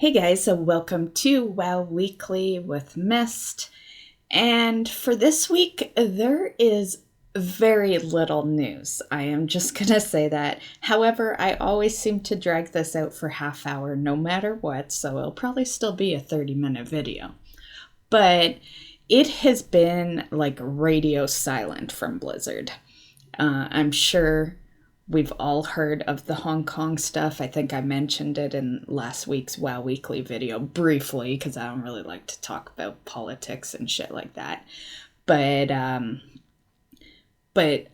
Hey guys, so welcome to WoW Weekly with Myst. And for this week, there is very little news. I am just going to say that. However, I always seem to drag this out for half hour no matter what, so it'll probably still be a 30-minute video. But it has been like radio silent from Blizzard. I'm sure we've all heard of the Hong Kong stuff. I think I mentioned it in last week's WoW Weekly video briefly because I don't really like to talk about politics and shit like that. But I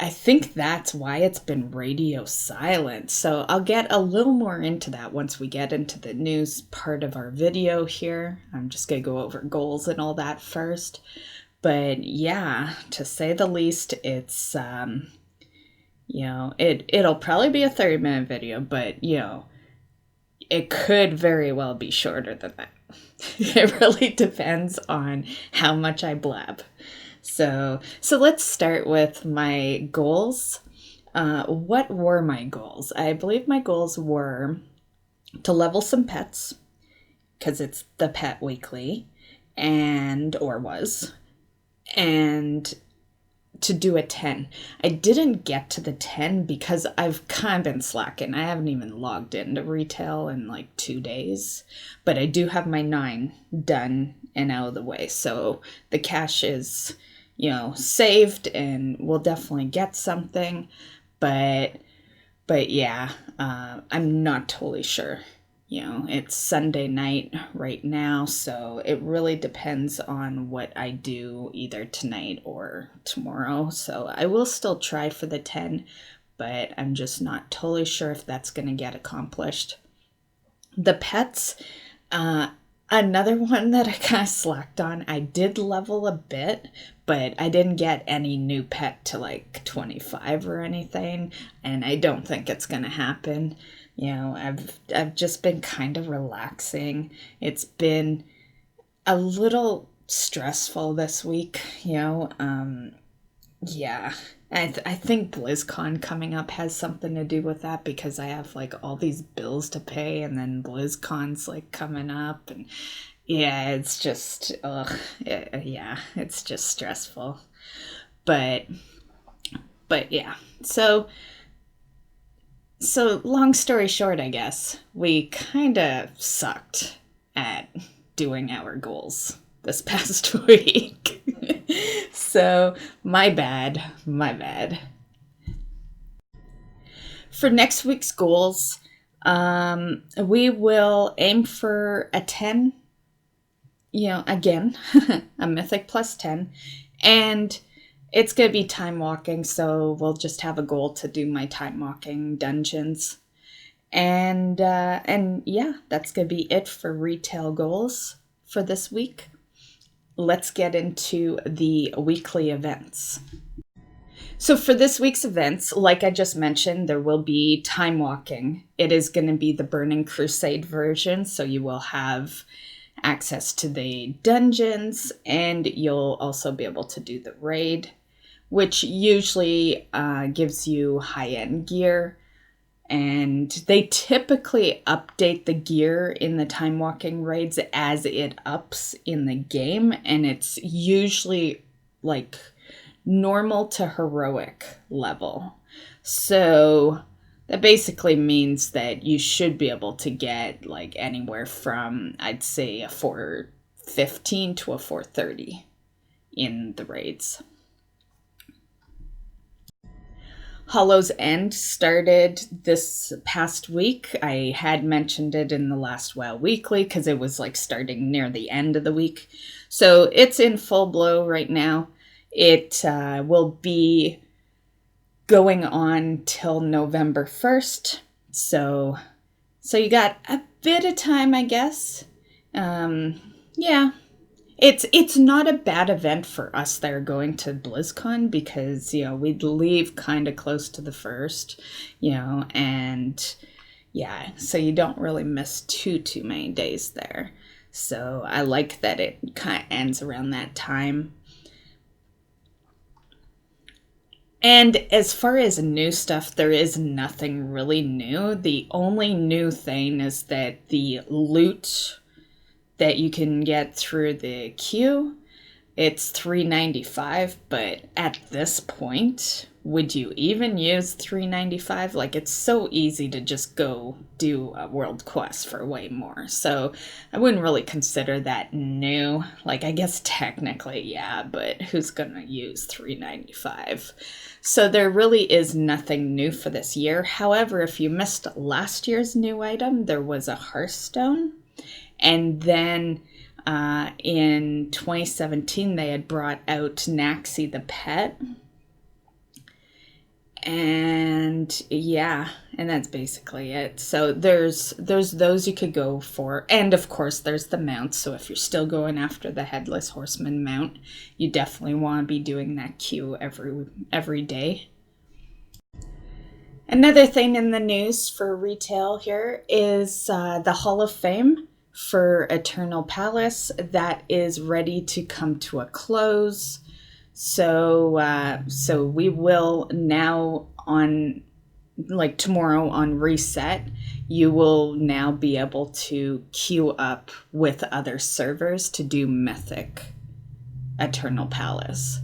think that's why it's been radio silent. So I'll get a little more into that once we get into the news part of our video here. I'm just going to go over goals and all that first. But yeah, to say the least, it's it'll probably be a 30-minute video, but, it could very well be shorter than that. It really depends on how much I blab. So let's start with my goals. What were my goals? I believe my goals were to level some pets, because it's the pet weekly, and to do a 10. I didn't get to the 10 because I've kind of been slacking. I haven't even logged into retail in like 2 days, but I do have my 9 done and out of the way. So the cash is, saved and we'll definitely get something, but yeah, I'm not totally sure. It's Sunday night right now, so it really depends on what I do either tonight or tomorrow. So I will still try for the 10, but I'm just not totally sure if that's going to get accomplished. The pets, another one that I kind of slacked on. I did level a bit, but I didn't get any new pet to like 25 or anything, and I don't think it's going to happen. I've just been kind of relaxing. It's been a little stressful this week, yeah. I think BlizzCon coming up has something to do with that because I have like all these bills to pay and then BlizzCon's like coming up and yeah, it's just, it's just stressful. But yeah, so long story short, I guess, we kind of sucked at doing our goals this past week. So, my bad. For next week's goals, we will aim for a 10, again, a Mythic plus 10, and it's going to be time walking, so we'll just have a goal to do my time walking dungeons. And yeah, that's going to be it for retail goals for this week. Let's get into the weekly events. So for this week's events, like I just mentioned, there will be time walking. It is going to be the Burning Crusade version, so you will have access to the dungeons, and you'll also be able to do the raid, which usually gives you high-end gear. And they typically update the gear in the time walking raids as it ups in the game, and it's usually like normal to heroic level. So that basically means that you should be able to get like anywhere from, I'd say, a 415 to a 430 in the raids. Hollow's End started this past week. I had mentioned it in the last WoW Weekly because it was like starting near the end of the week. So it's in full blow right now. It will be going on till November 1st. So you got a bit of time, I guess. Yeah. It's not a bad event for us that are going to BlizzCon because, we'd leave kind of close to the 1st, and yeah, so you don't really miss too many days there. So I like that it kind of ends around that time. And as far as new stuff, there is nothing really new. The only new thing is that the loot that you can get through the queue, it's $3.95, but at this point, would you even use $3.95? Like, it's so easy to just go do a world quest for way more. So I wouldn't really consider that new. Like, I guess technically, yeah, but who's gonna use $3.95? So there really is nothing new for this year. However, if you missed last year's new item, there was a Hearthstone. And then in 2017, they had brought out Naxi the Pet. And yeah, and that's basically it. So there's those you could go for. And of course, there's the mounts. So if you're still going after the Headless Horseman mount, you definitely want to be doing that queue every day. Another thing in the news for retail here is the Hall of Fame for Eternal Palace that is ready to come to a close. So we will now on, like tomorrow on reset, you will now be able to queue up with other servers to do Mythic Eternal Palace.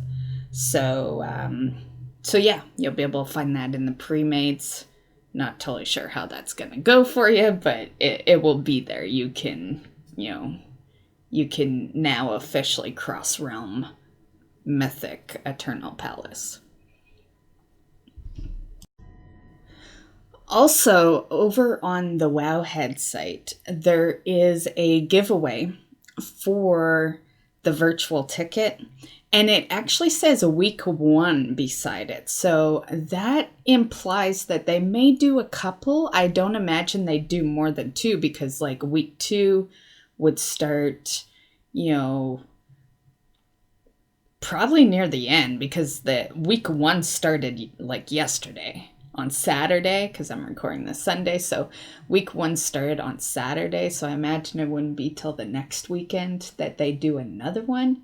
So yeah, you'll be able to find that in the pre-mates. Not totally sure how that's going to go for you, but it will be there. You can now officially cross-realm Mythic Eternal Palace. Also, over on the Wowhead site, there is a giveaway for the virtual ticket. And it actually says week 1 beside it. So that implies that they may do a couple. I don't imagine they do more than 2 because like week 2 would start, probably near the end because the week 1 started like yesterday on Saturday because I'm recording this Sunday. So week 1 started on Saturday. So I imagine it wouldn't be till the next weekend that they do another one.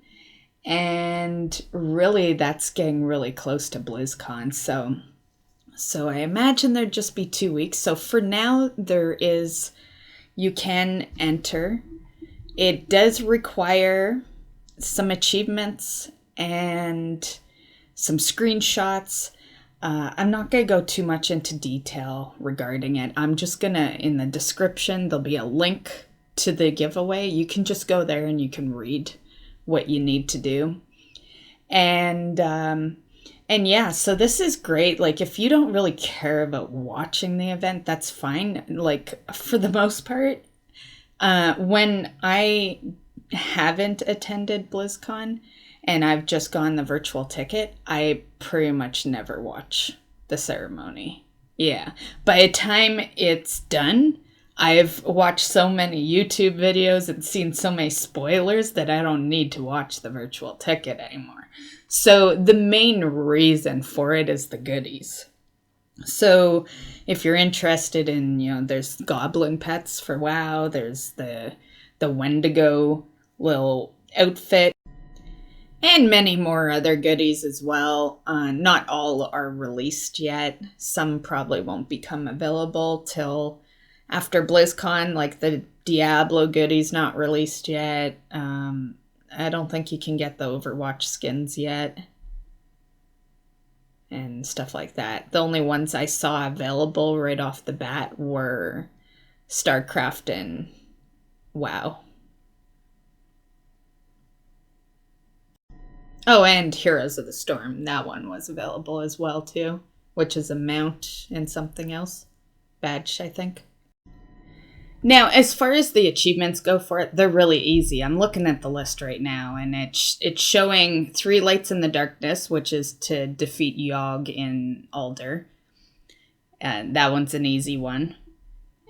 And really, that's getting really close to BlizzCon. So I imagine there'd just be 2 weeks. So for now, you can enter. It does require some achievements and some screenshots. I'm not going to go too much into detail regarding it. I'm just going to, in the description, there'll be a link to the giveaway. You can just go there and you can read what you need to do. And yeah, so this is great. Like, if you don't really care about watching the event, that's fine. Like, for the most part, when I haven't attended BlizzCon and I've just gone the virtual ticket, I pretty much never watch the ceremony. Yeah. By the time it's done, I've watched so many YouTube videos and seen so many spoilers that I don't need to watch the virtual ticket anymore. So the main reason for it is the goodies. So if you're interested in, there's goblin pets for WoW, there's the Wendigo little outfit, and many more other goodies as well. Not all are released yet. Some probably won't become available till after BlizzCon, like the Diablo goodies not released yet. I don't think you can get the Overwatch skins yet. And stuff like that. The only ones I saw available right off the bat were StarCraft and WoW. Oh, and Heroes of the Storm. That one was available as well, too. Which is a mount and something else. Badge, I think. Now, as far as the achievements go for it, they're really easy. I'm looking at the list right now, and it's showing 3 Lights in the Darkness, which is to defeat Yogg in Alder. And that one's an easy one.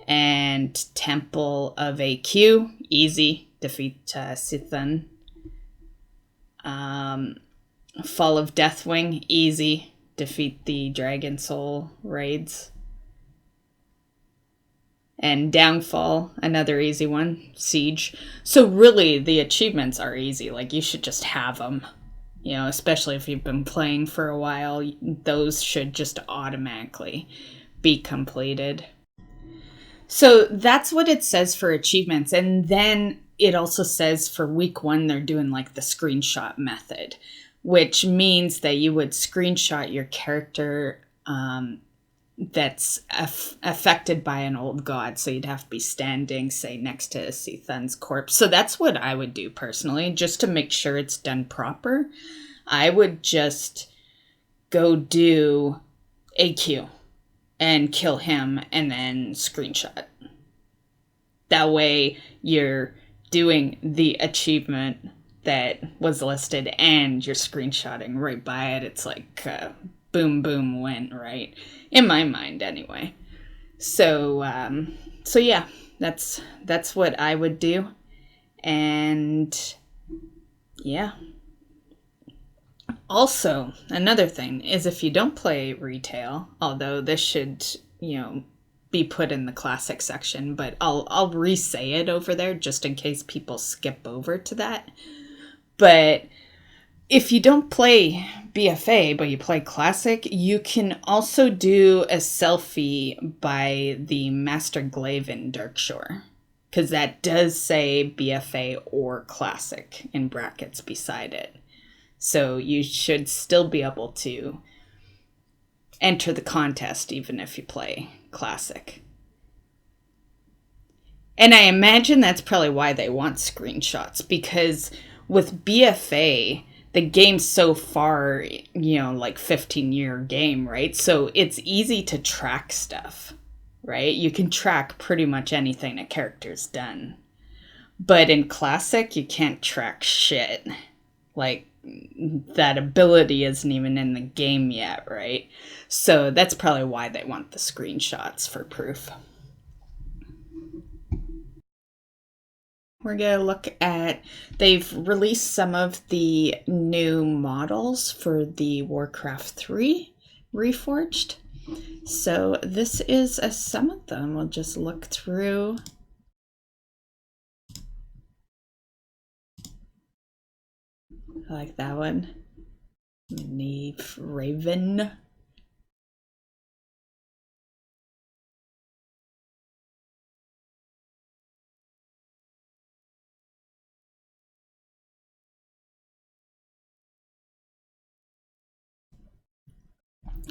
And Temple of AQ, easy, defeat Sithan. Fall of Deathwing, easy, defeat the Dragon Soul raids. And Downfall, another easy one. Siege. So really, the achievements are easy. Like, you should just have them. You know, especially if you've been playing for a while, those should just automatically be completed. So that's what it says for achievements. And then it also says for week 1, they're doing like the screenshot method, which means that you would screenshot your character that's affected by an old god. So you'd have to be standing, say, next to Sethun's corpse. So that's what I would do personally, just to make sure it's done proper. I would just go do AQ and kill him and then screenshot. That way you're doing the achievement that was listed and you're screenshotting right by it. It's like boom, boom, win, right? In my mind, anyway. So yeah, that's what I would do. And yeah. Also, another thing is if you don't play retail, although this should, be put in the classic section, but I'll re-say it over there just in case people skip over to that. But if you don't play BFA, but you play classic, you can also do a selfie by the Master Glaive in Darkshore, because that does say BFA or classic in brackets beside it. So you should still be able to enter the contest even if you play classic. And I imagine that's probably why they want screenshots, because with BFA, the game's so far, like 15-year game, right? So it's easy to track stuff, right? You can track pretty much anything a character's done. But in classic, you can't track shit. Like, that ability isn't even in the game yet, right? So that's probably why they want the screenshots for proof. We're going to look at, they've released some of the new models for the Warcraft 3 Reforged. So this is some of them. We'll just look through. I like that one. Neve Raven.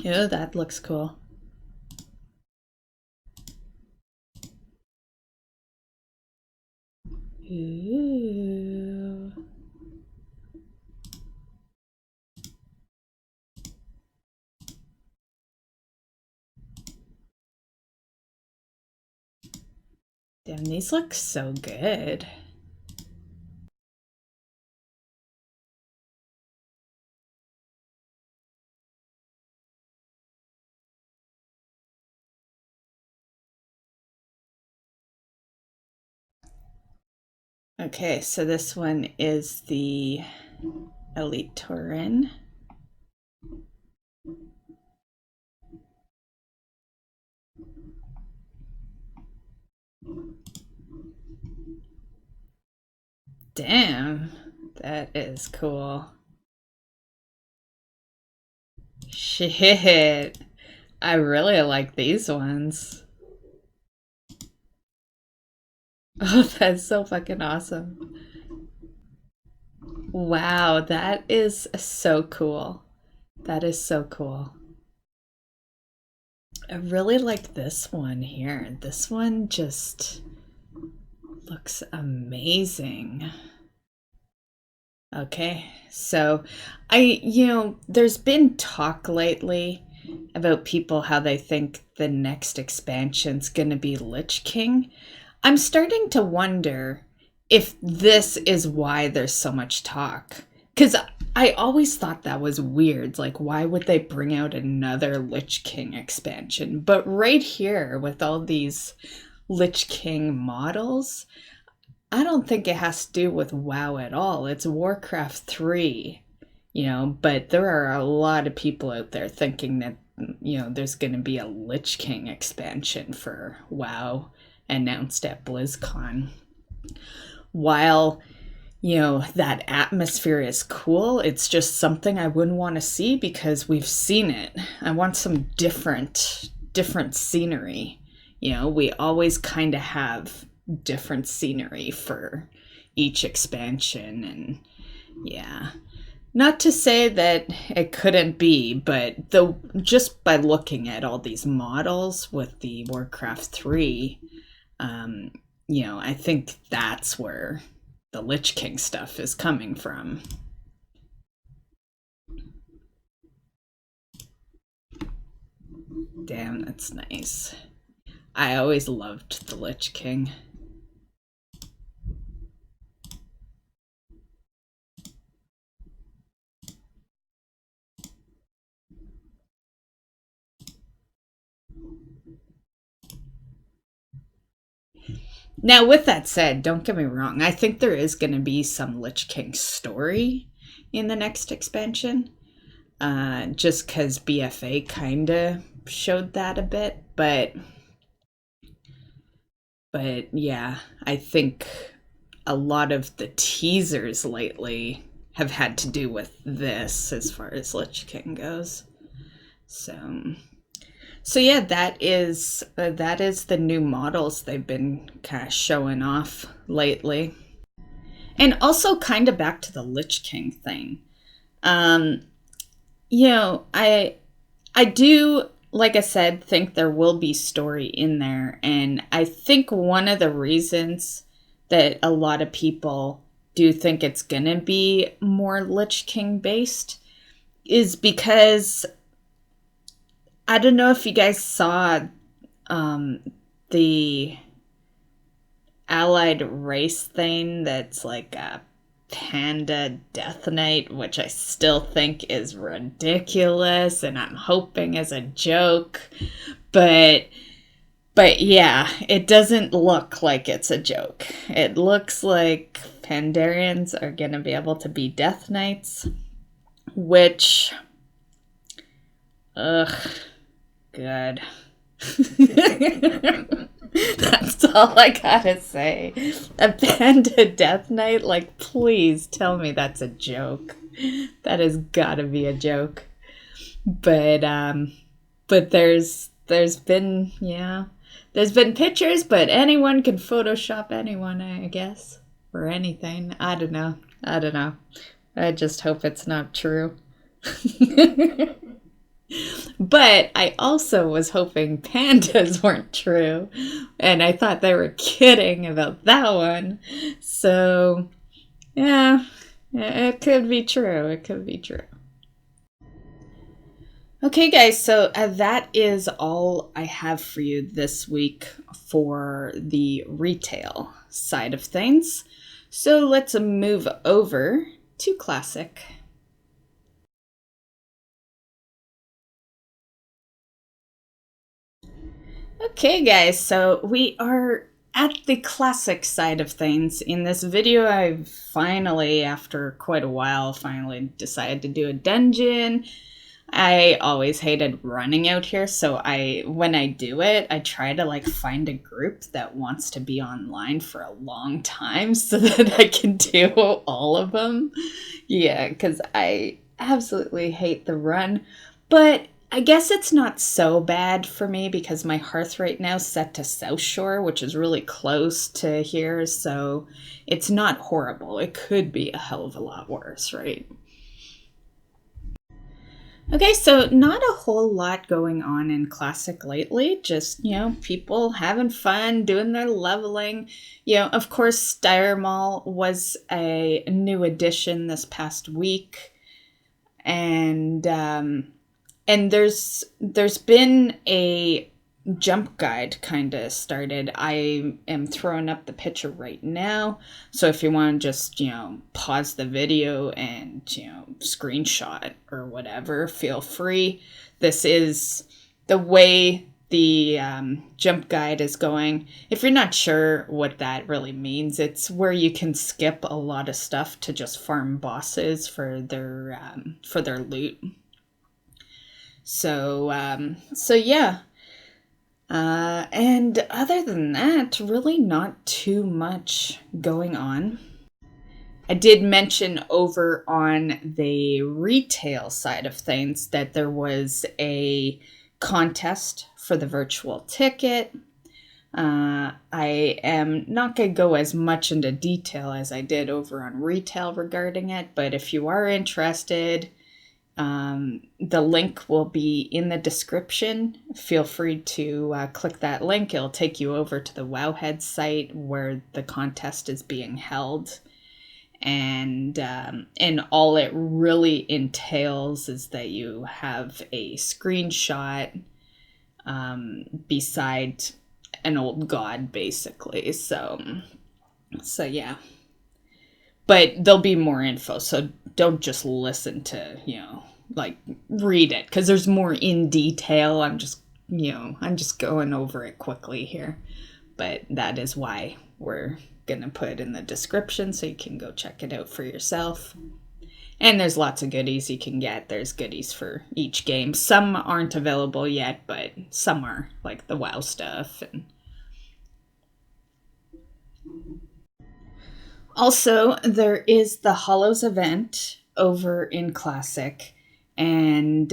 Oh, that looks cool. Ooh. Damn, these look so good. Okay, so this one is the Elite Tauren. Damn, that is cool. Shit, I really like these ones. Oh, that's so fucking awesome. Wow, that is so cool. That is so cool. I really like this one here. This one just looks amazing. Okay, so there's been talk lately about people how they think the next expansion's gonna be Lich King. I'm starting to wonder if this is why there's so much talk. Because I always thought that was weird. Like, why would they bring out another Lich King expansion? But right here, with all these Lich King models, I don't think it has to do with WoW at all. It's Warcraft 3, but there are a lot of people out there thinking that, there's going to be a Lich King expansion for WoW announced at BlizzCon. While, that atmosphere is cool. It's just something I wouldn't want to see because we've seen it. I want some different scenery. We always kind of have different scenery for each expansion, and yeah. Not to say that it couldn't be, but just by looking at all these models with the Warcraft 3, I think that's where the Lich King stuff is coming from. Damn, that's nice. I always loved the Lich King. Now, with that said, don't get me wrong. I think there is going to be some Lich King story in the next expansion. Just because BFA kind of showed that a bit. But yeah, I think a lot of the teasers lately have had to do with this as far as Lich King goes. So yeah, that is the new models they've been kind of showing off lately. And also kind of back to the Lich King thing. I do, like I said, think there will be story in there, and I think one of the reasons that a lot of people do think it's gonna be more Lich King based is because I don't know if you guys saw the allied race thing that's like a panda death knight, which I still think is ridiculous and I'm hoping is a joke. But yeah, it doesn't look like it's a joke. It looks like Pandarians are going to be able to be death knights, which... ugh... good. That's all I gotta say. A panda death knight? Like, please tell me that's a joke. That has gotta be a joke. But there's been pictures, but anyone can Photoshop anyone, I guess. Or anything. I don't know. I just hope it's not true. But I also was hoping pandas weren't true, and I thought they were kidding about that one. So, yeah, it could be true. Okay, guys, so that is all I have for you this week for the retail side of things. So let's move over to Classic. Okay, guys, so we are at the classic side of things. In this video, I've finally, after quite a while, decided to do a dungeon. I always hated running out here, so when I do it, I try to find a group that wants to be online for a long time so that I can do all of them. Yeah, because I absolutely hate the run, but I guess it's not so bad for me because my hearth right now is set to South Shore, which is really close to here, so it's not horrible. It could be a hell of a lot worse, right? Okay, so not a whole lot going on in Classic lately. Just, people having fun, doing their leveling. Of course, Dire Mall was a new addition this past week. And there's been a jump guide kind of started. I am throwing up the picture right now, so if you want to just pause the video and screenshot or whatever, feel free. This is the way the jump guide is going. If you're not sure what that really means, it's where you can skip a lot of stuff to just farm bosses for their loot. So yeah. And other than that, really not too much going on. I did mention over on the retail side of things that there was a contest for the virtual ticket. I am not going to go as much into detail as I did over on retail regarding it, but if you are interested, the link will be in the description. Feel free to click that link. It'll take you over to the Wowhead site where the contest is being held. And all it really entails is that you have a screenshot beside an old god, basically. So yeah. But there'll be more info, so don't just listen to, like, read it, because there's more in detail. I'm just going over it quickly here. But that is why we're going to put it in the description, so you can go check it out for yourself. And there's lots of goodies you can get. There's goodies for each game. Some aren't available yet, but some are, like the WoW stuff. And also, there is the Hollows event over in Classic, and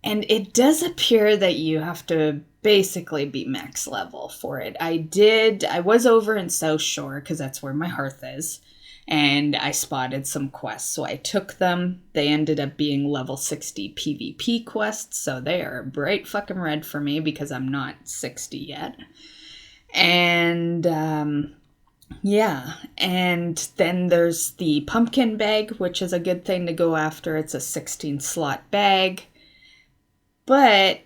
it does appear that you have to basically be max level for it. I was over in South Shore, because that's where my hearth is, and I spotted some quests, so I took them. They ended up being level 60 PvP quests, so they are bright fucking red for me, because I'm not 60 yet. And yeah, and then there's the pumpkin bag, which is a good thing to go after. It's a 16 slot bag, but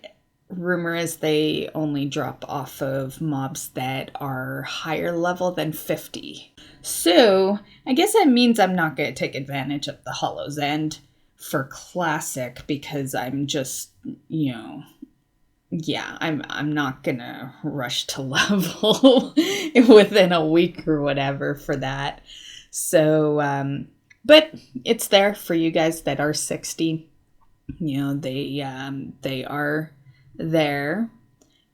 rumor is they only drop off of mobs that are higher level than 50. So I guess that means I'm not going to take advantage of the Hollow's End for Classic, because I'm just, yeah, I'm not gonna rush to level within a week or whatever for that. So, but it's there for you guys that are 60. They are there,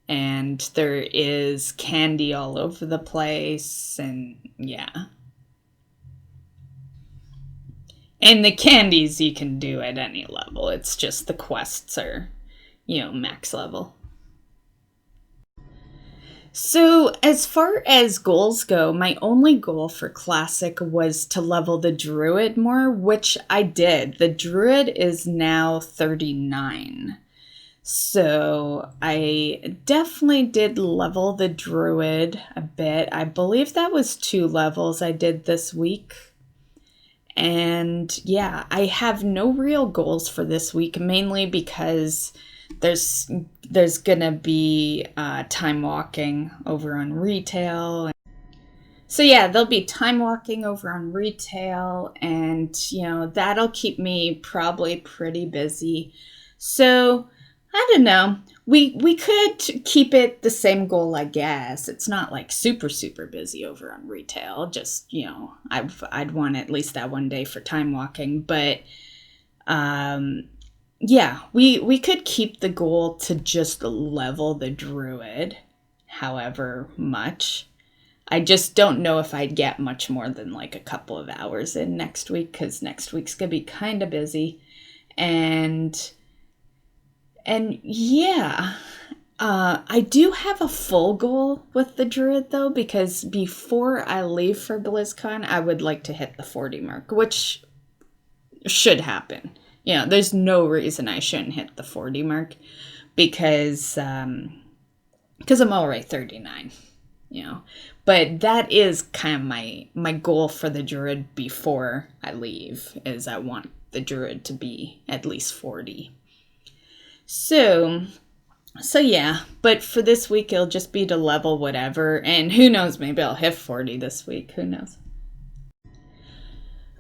and there is candy all over the place, and yeah. And the candies you can do at any level. It's just the quests are, max level. So as far as goals go, my only goal for Classic was to level the Druid more, which I did. The Druid is now 39. So I definitely did level the Druid a bit. I believe that was 2 levels I did this week. And yeah, I have no real goals for this week, mainly because there's gonna be time walking over on retail. So yeah, there'll be time walking over on retail, and that'll keep me probably pretty busy. So I don't know. We could keep it the same goal, I guess. It's not like super busy over on retail. Just I'd want at least that one day for time walking, but yeah, we could keep the goal to just level the Druid, however much. I just don't know if I'd get much more than like a couple of hours in next week, because next week's gonna be kind of busy. And yeah, I do have a full goal with the Druid, though, because before I leave for BlizzCon, I would like to hit the 40 mark, which should happen. There's no reason I shouldn't hit the 40 mark, because I'm already 39, But that is kind of my goal for the Druid before I leave, is I want the Druid to be at least 40. So yeah, but for this week, it'll just be to level whatever, and who knows, maybe I'll hit 40 this week, who knows.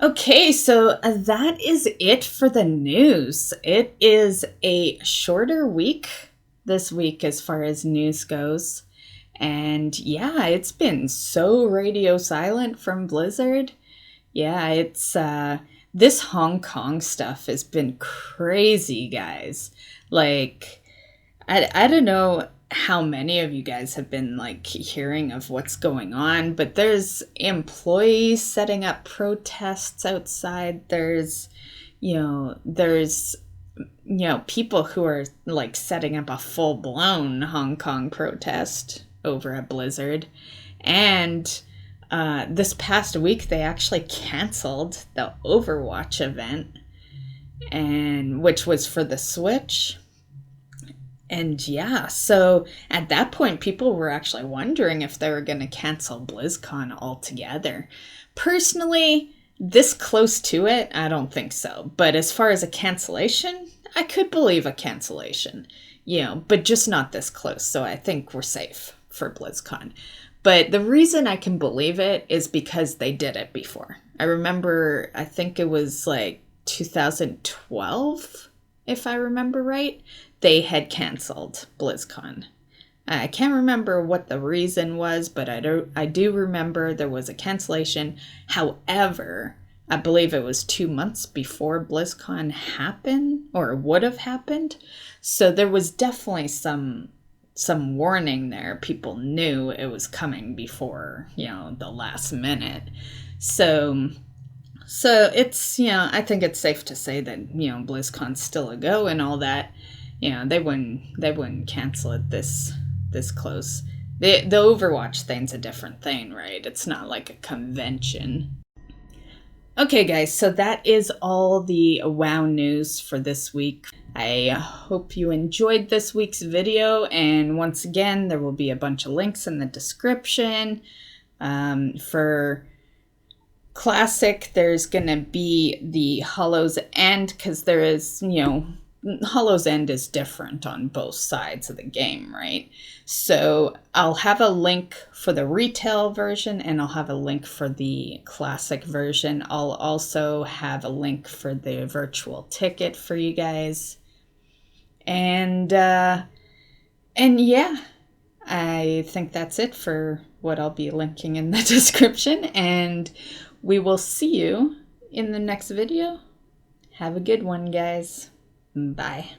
Okay, so that is it for the news. It is a shorter week this week as far as news goes, and yeah, it's been so radio silent from Blizzard. Yeah, it's, this Hong Kong stuff has been crazy, guys. Like, I don't know. how many of you guys have been like hearing of what's going on, but there's employees setting up protests outside. There's people who are like setting up a full-blown Hong Kong protest over a blizzard. And this past week they actually canceled the Overwatch event, and which was for the Switch. And yeah, so at that point, people were actually wondering if they were going to cancel BlizzCon altogether. Personally, this close to it, I don't think so. But as far as a cancellation, I could believe a cancellation, but just not this close. So I think we're safe for BlizzCon. But the reason I can believe it is because they did it before. I remember, I think it was like 2012, if I remember right. They had canceled BlizzCon. I can't remember what the reason was, but I do remember there was a cancellation. However, I believe it was 2 months before BlizzCon happened, or would have happened. So there was definitely some warning there. People knew it was coming before, the last minute. So it's, I think it's safe to say that, BlizzCon's still a go and all that. They wouldn't cancel it this close. The Overwatch thing's a different thing, right? It's not like a convention. Okay, guys, so that is all the WoW news for this week. I hope you enjoyed this week's video, and once again, there will be a bunch of links in the description. For Classic, there's gonna be the Hollow's End, because there is, Hollow's End is different on both sides of the game, right? So I'll have a link for the retail version and I'll have a link for the classic version. I'll also have a link for the virtual ticket for you guys. And yeah, I think that's it for what I'll be linking in the description, and we will see you in the next video. Have a good one, guys. Bye.